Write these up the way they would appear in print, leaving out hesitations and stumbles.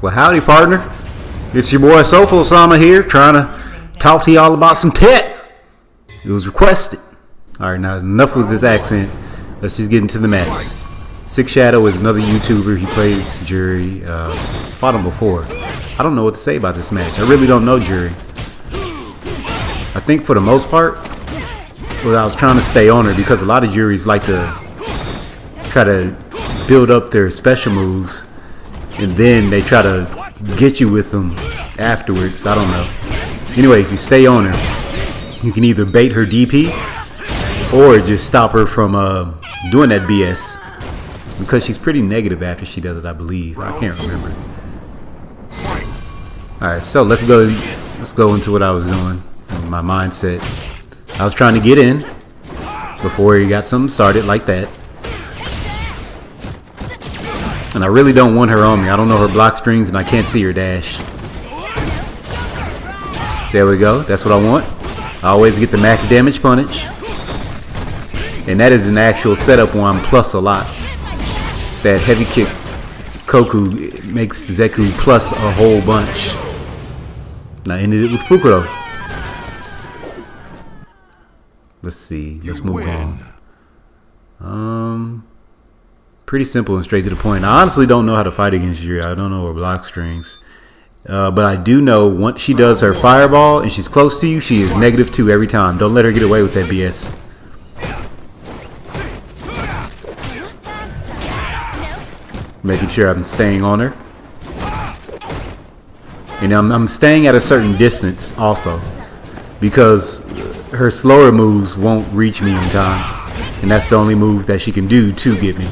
Well, howdy, partner. It's your boy Sofo-sama here, trying to talk to y'all about some tech. It was requested. Alright, now enough with this accent. Let's just get into the matches. Six Shadow is another YouTuber. He plays Juri. Fought him before. I don't know what to say about this match. I really don't know Juri. I think for the most part, well, I was trying to stay on her because a lot of Juris like to try to build up their special moves and then they try to get you with them afterwards. I don't know. Anyway, if you stay on her, you can either bait her DP or just stop her from doing that BS, because she's pretty negative after she does it, I believe. I can't remember. Alright, so let's go into what I was doing. My mindset. I was trying to get in before he got something started like that. And I really don't want her on me. I don't know her block strings and I can't see her dash. There we go. That's what I want. I always get the max damage punish. And that is an actual setup where I'm plus a lot. That heavy kick Koku makes Zeku plus a whole bunch. And I ended it with Fukuro. Let's see. Let's move on. Pretty simple and straight to the point. I honestly don't know how to fight against Juri. I don't know her block strings. But I do know once she does her fireball and she's close to you, she is -2 every time. Don't let her get away with that BS. Making sure I'm staying on her. And I'm staying at a certain distance also, because her slower moves won't reach me in time. And that's the only move that she can do to get me.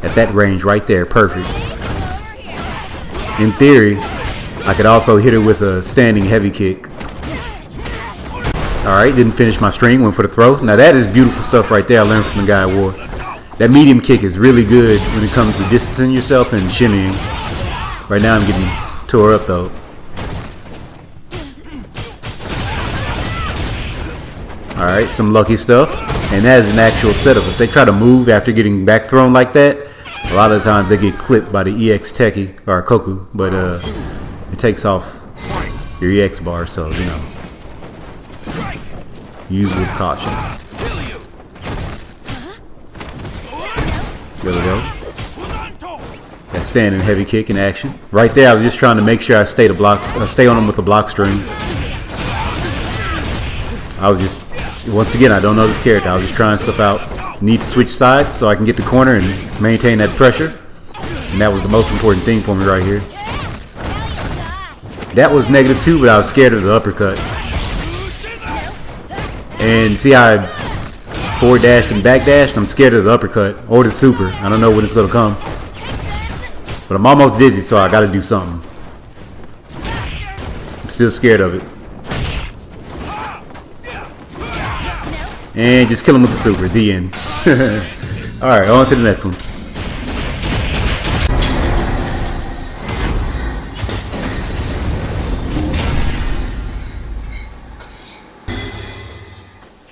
At that range right there, perfect. In theory, I could also hit her with a standing heavy kick. Alright, didn't finish my string, went for the throw. Now that is beautiful stuff right there I learned from the guy I wore. That medium kick is really good when it comes to distancing yourself and shimmying. Right now I'm getting tore up though. Alright, some lucky stuff. And that is an actual setup. If they try to move after getting back thrown like that, a lot of the times they get clipped by the EX Techie or Koku, but it takes off your EX bar, so you know, use with caution. There we go. That standing heavy kick in action. Right there, I was just trying to make sure I stay on him with a block string. I was just, once again, I don't know this character. I was just trying stuff out. Need to switch sides so I can get the corner and maintain that pressure. And that was the most important thing for me right here. That was -2, but I was scared of the uppercut. And see how I forward dashed and back dashed? I'm scared of the uppercut or the super. I don't know when it's going to come. But I'm almost dizzy, so I got to do something. I'm still scared of it. And just kill him with the super. The end. Alright, on to the next one.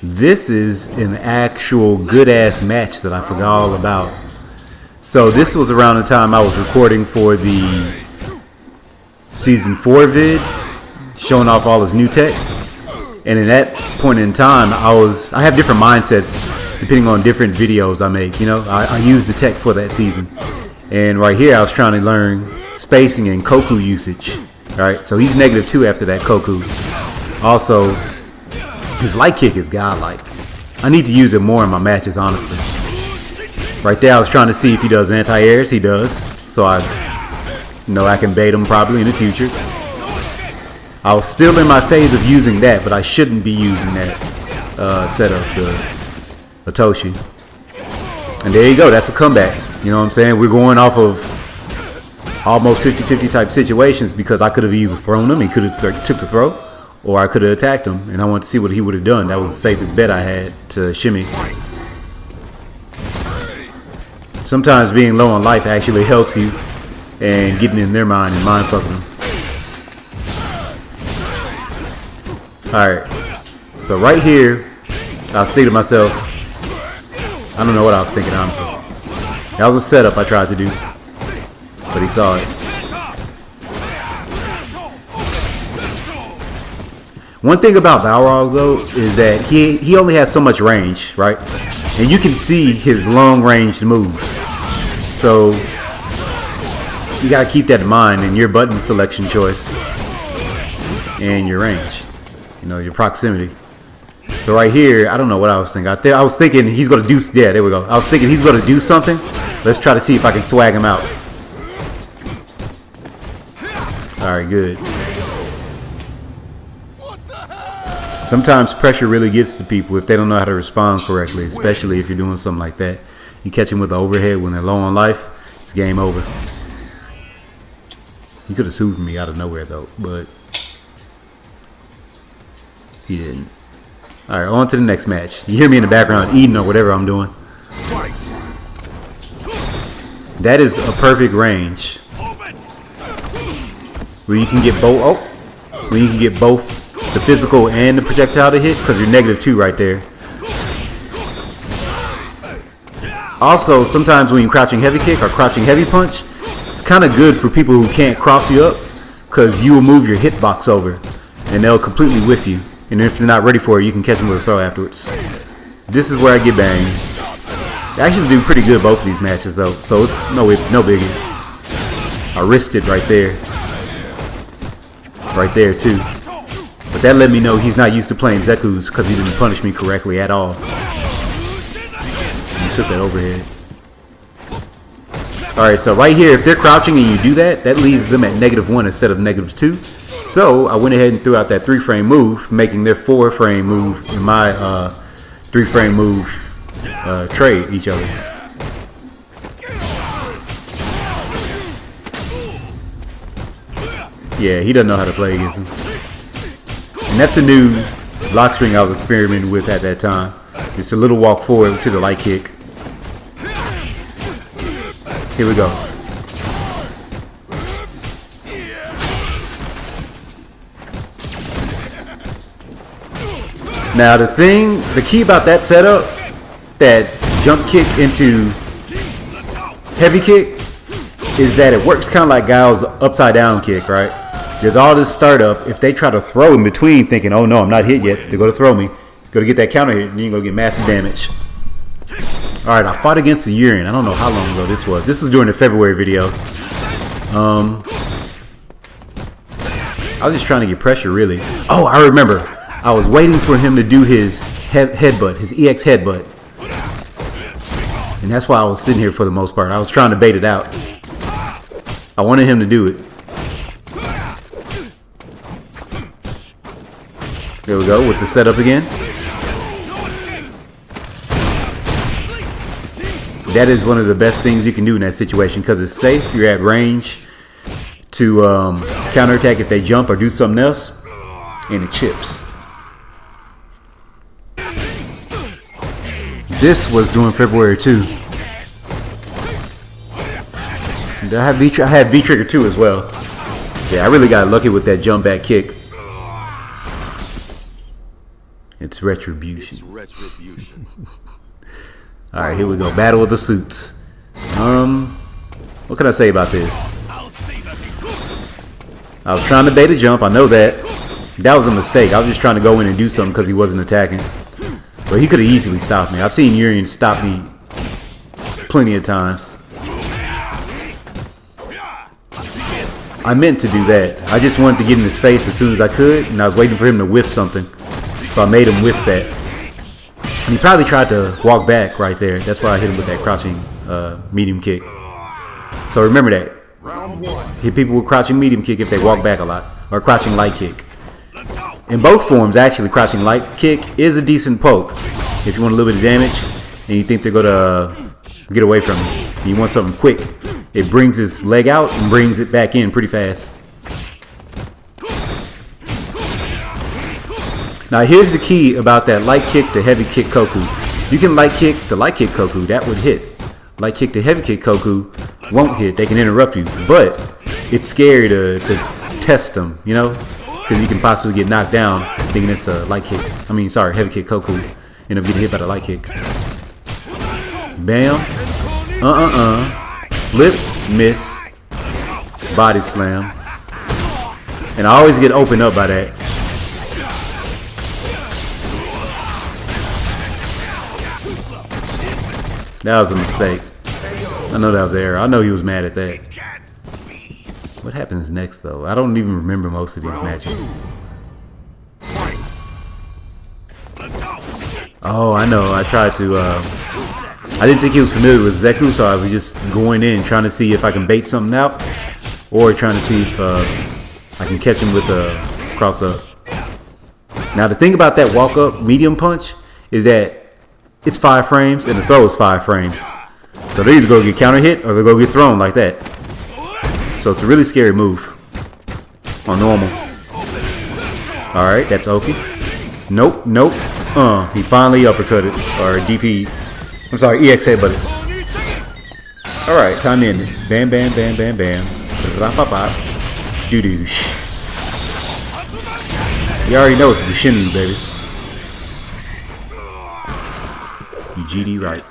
This is an actual good-ass match that I forgot all about. So this was around the time I was recording for the Season 4 vid, showing off all his new tech. And in that point in time, I have different mindsets depending on different videos I make. You know, I use the tech for that season. And right here, I was trying to learn spacing and Koku usage. All right, so he's -2 after that Koku. Also, his light kick is godlike. I need to use it more in my matches, honestly. Right there, I was trying to see if he does anti-airs. He does. So I know I can bait him probably in the future. I was still in my phase of using that, but I shouldn't be using that setup, the Toshi. And there you go, that's a comeback. You know what I'm saying? We're going off of almost 50-50 type situations, because I could have either thrown him, he could have took the throw, or I could have attacked him, and I wanted to see what he would have done. That was the safest bet I had to shimmy. Sometimes being low on life actually helps you and getting in their mind and mind fucking them. Alright, so right here, I was thinking to myself, I don't know what I was thinking, honestly. That was a setup I tried to do, but he saw it. One thing about Balrog though is that he only has so much range, right? And you can see his long range moves. So you gotta keep that in mind in your button selection choice and your range. You know, your proximity. So right here, I don't know what I was thinking. I was thinking he's gonna do. Yeah, there we go. I was thinking he's gonna do something. Let's try to see if I can swag him out. All right, good. Sometimes pressure really gets to people if they don't know how to respond correctly, especially if you're doing something like that. You catch them with the overhead when they're low on life, it's game over. He could have soothed me out of nowhere though, but he didn't. All right, on to the next match. You hear me in the background eating or whatever I'm doing. That is a perfect range where you can get both. Where you can get both the physical and the projectile to hit, because you're -2 right there. Also, sometimes when you're crouching heavy kick or crouching heavy punch, it's kind of good for people who can't cross you up, because you will move your hitbox over and they'll completely whiff you. And if you're not ready for it, you can catch them with a throw afterwards. This is where I get banged. I actually do pretty good both of these matches though, so it's no biggie. I risked it right there. Right there too. But that let me know he's not used to playing Zekus because he didn't punish me correctly at all. He took that overhead. Alright, so right here, if they're crouching and you do that, that leaves them at -1 instead of -2. So I went ahead and threw out that 3-frame move, making their 4-frame move and my 3-frame move trade each other. Yeah, he doesn't know how to play against him. And that's a new lock string I was experimenting with at that time. It's a little walk forward to the light kick. Here we go. Now the key about that setup, that jump kick into heavy kick, is that it works kind of like Guile's upside down kick, right? There's all this startup. If they try to throw in between thinking, oh no, I'm not hit yet, they're going to throw me. Go to get that counter hit and you're going to get massive damage. Alright, I fought against the Urien. I don't know how long ago this was. This was during the February video. I was just trying to get pressure, really. Oh, I remember. I was waiting for him to do his headbutt, his EX headbutt. And that's why I was sitting here for the most part. I was trying to bait it out. I wanted him to do it. There we go with the setup again. That is one of the best things you can do in that situation because it's safe. You're at range to counterattack if they jump or do something else, and it chips. This was during February too. And I had V-trigger too as well. Yeah, I really got lucky with that jump back kick. It's retribution. It's retribution. All right, here we go. Battle of the suits. What can I say about this? I was trying to bait a jump. I know that. That was a mistake. I was just trying to go in and do something because he wasn't attacking. But he could have easily stopped me. I've seen Urien stop me plenty of times. I meant to do that. I just wanted to get in his face as soon as I could, and I was waiting for him to whiff something. So I made him whiff that. And he probably tried to walk back right there. That's why I hit him with that crouching medium kick. So remember that. Hit people with crouching medium kick if they walk back a lot. Or crouching light kick. In both forms, actually, crouching light kick is a decent poke. If you want a little bit of damage and you think they're going to get away from you. And you want something quick. It brings his leg out and brings it back in pretty fast. Now here's the key about that light kick to heavy kick Koku. You can light kick the light kick Koku, that would hit. Light kick to heavy kick Koku won't hit, they can interrupt you. But it's scary to test them, you know? Because you can possibly get knocked down thinking it's a light kick. I mean, sorry, heavy kick Koku. End up getting hit by the light kick. Bam. Flip, miss, body slam. And I always get opened up by that. That was a mistake. I know that was an error. I know he was mad at that. What happens next, though? I don't even remember most of these matches. Oh, I know. I tried to... I didn't think he was familiar with Zeku, so I was just going in, trying to see if I can bait something out. Or trying to see if I can catch him with a cross-up. Now, the thing about that walk-up medium punch is that it's 5 frames, and the throw is 5 frames. So they either go get counter hit, or they go get thrown like that. So it's a really scary move on normal. Alright, that's Oki. Nope, nope. He finally uppercutted, or DP. I'm sorry, EX headbutted. Alright, time to end it. Bam, bam, bam, bam, bam. Doo-doo-sh. You already know it's Bushinru, baby. You GD right.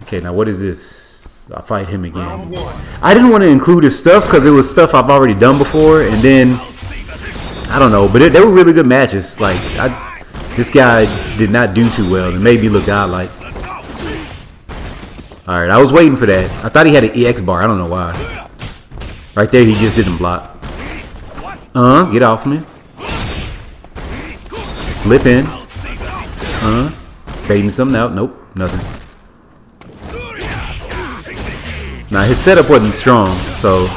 Okay, now what is this? I'll fight him again. I didn't want to include his stuff because it was stuff I've already done before, and then I don't know, but they were really good matches. Like this guy did not do too well. It made me look godlike. All right, I was waiting for that. I thought he had an EX bar. I don't know why. Right there, he just didn't block. Get off me. Flip in. Baiting something out. Nope, nothing. Now his setup wasn't strong, so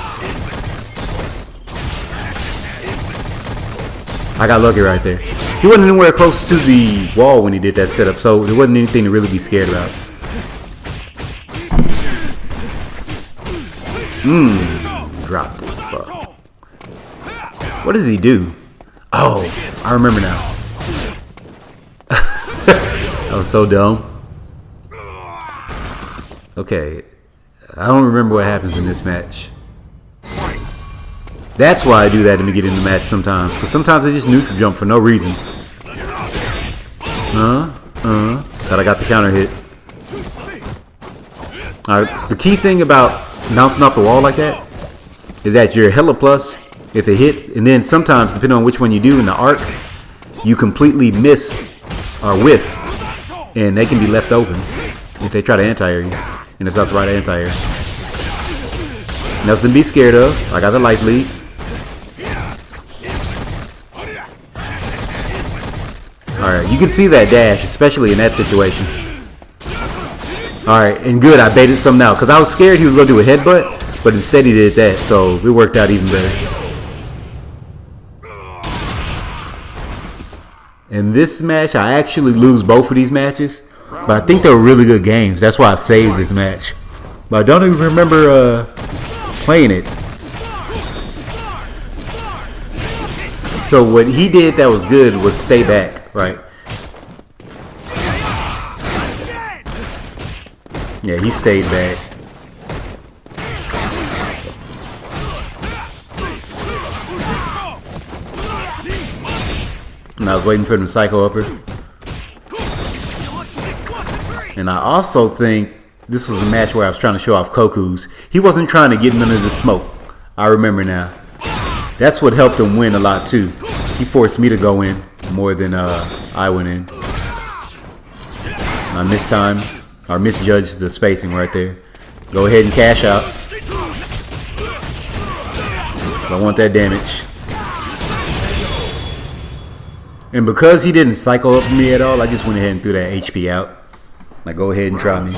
I got lucky right there. He wasn't anywhere close to the wall when he did that setup, so there wasn't anything to really be scared about. Dropped it. Fuck. What does he do? Oh, I remember now. That was so dumb. Okay. I don't remember what happens in this match. That's why I do that in the beginning of the match sometimes. Because sometimes I just neutral jump for no reason. Thought I got the counter hit. Alright, the key thing about bouncing off the wall like that is that you're hella plus if it hits. And then sometimes, depending on which one you do in the arc, you completely miss or whiff. And they can be left open if they try to anti-air you. And it's not the right anti-air. Nothing to be scared of. I got the life lead. Alright, you can see that dash, especially in that situation. Alright, and good, I baited something out. Because I was scared he was going to do a headbutt, but instead he did that, so it worked out even better. In this match, I actually lose both of these matches. But I think they were really good games. That's why I saved this match. But I don't even remember playing it. So what he did that was good was stay back, right? Yeah, he stayed back. And I was waiting for him to psycho upper. And I also think this was a match where I was trying to show off Koku's. He wasn't trying to get none of the smoke. I remember now. That's what helped him win a lot too. He forced me to go in more than I went in. I mistimed or misjudged the spacing right there. Go ahead and cash out. I want that damage. And because he didn't psycho up me at all, I just went ahead and threw that HP out. Now go ahead and try me.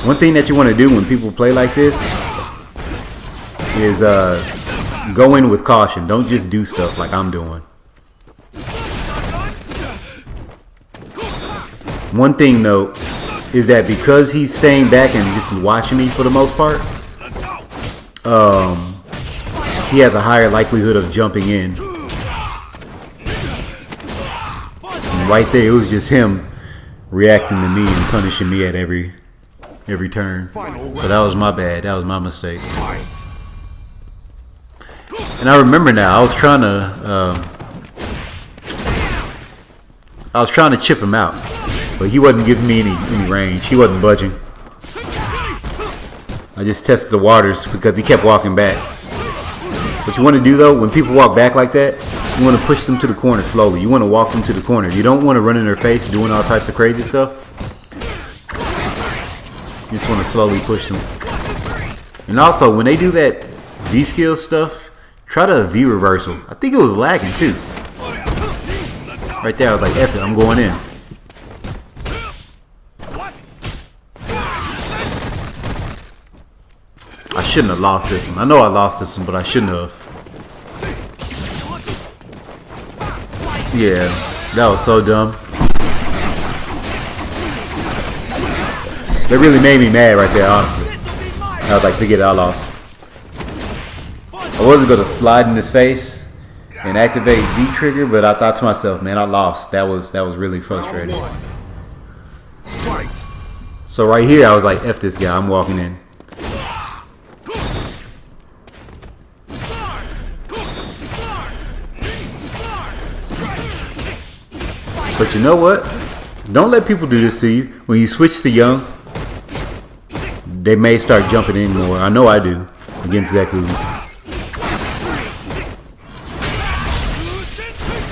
One thing that you want to do when people play like this is go in with caution. Don't just do stuff like I'm doing. One thing though is that because he's staying back and just watching me for the most part, he has a higher likelihood of jumping in. And right there, it was just him reacting to me and punishing me at every turn. So that was my bad. That was my mistake. And I remember now, I was trying to chip him out, but he wasn't giving me any range. He wasn't budging. I just tested the waters because he kept walking back. What you want to do though, when people walk back like that, You want to push them to the corner slowly. You want to walk them to the corner. You don't want to run in their face doing all types of crazy stuff. You just want to slowly push them. And also, when they do that V-skill stuff, try to V reversal. I think it was lagging too. Right there, I was like, F it, I'm going in. I shouldn't have lost this one. I know I lost this one, but I shouldn't have. Yeah, that was so dumb. That really made me mad right there, honestly. I was like, forget it, I lost. I wasn't going to slide in his face and activate V trigger, but I thought to myself, man, I lost. That was really frustrating. So right here, I was like, F this guy, I'm walking in. But you know what? Don't let people do this to you. When you switch to young, they may start jumping in more. I know I do against Zekus.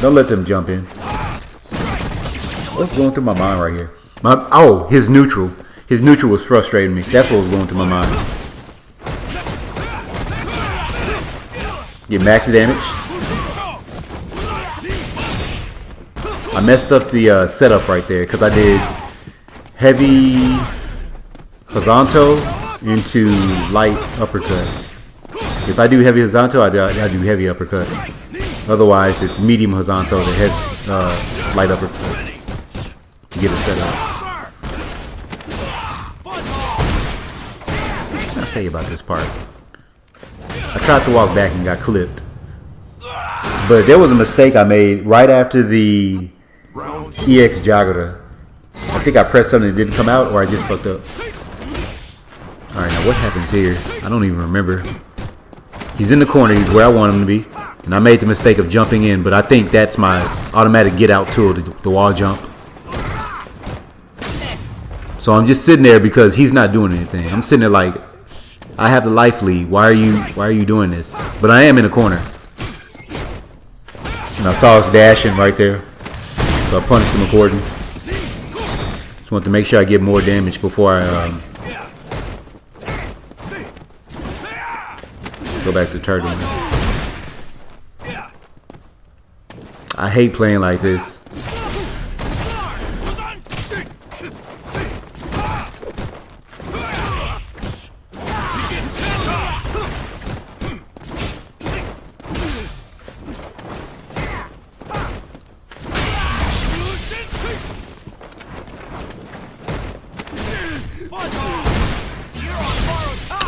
Don't let them jump in. What's going through my mind right here? Oh, his neutral. His neutral was frustrating me. That's what was going through my mind. Get max damage. I messed up the setup right there because I did heavy horizontal into light uppercut. If I do heavy horizontal, I do heavy uppercut. Otherwise, it's medium horizontal to heavy light uppercut to get it set up. What can I say about this part? I tried to walk back and got clipped. But there was a mistake I made right after the EX Jagara. I think I pressed something that didn't come out, or I just fucked up. Alright, now what happens here? I don't even remember. He's in the corner, he's where I want him to be. And I made the mistake of jumping in, but I think that's my automatic get out tool, the wall jump. So I'm just sitting there because he's not doing anything. I'm sitting there like, I have the life lead. Why are you doing this? But I am in the corner. And I saw us dashing right there. So I punished him accordingly. Just want to make sure I get more damage before I go back to turtling. I hate playing like this.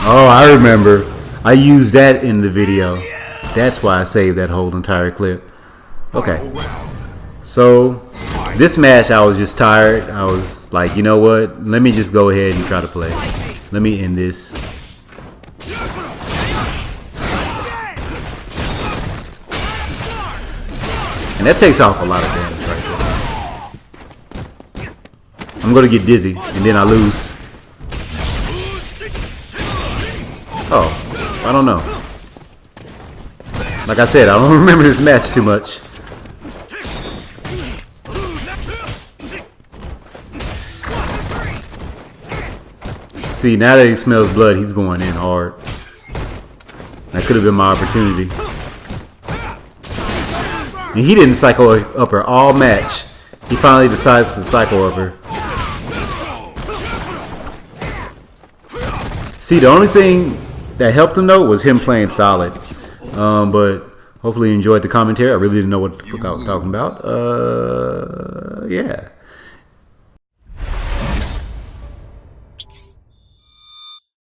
Oh, I remember. I used that in the video. That's why I saved that whole entire clip. Okay. So, this match I was just tired. I was like, you know what? Let me just go ahead and try to play. Let me end this. And that takes off a lot of damage right there. I'm going to get dizzy and then I lose. Oh, I don't know. Like I said, I don't remember this match too much. See, now that he smells blood, he's going in hard. That could have been my opportunity. And he didn't cycle up her all match. He finally decides to cycle up her. See, the only thing that helped him though was him playing solid. But hopefully you enjoyed the commentary. I really didn't know what the fuck I was talking about. Yeah.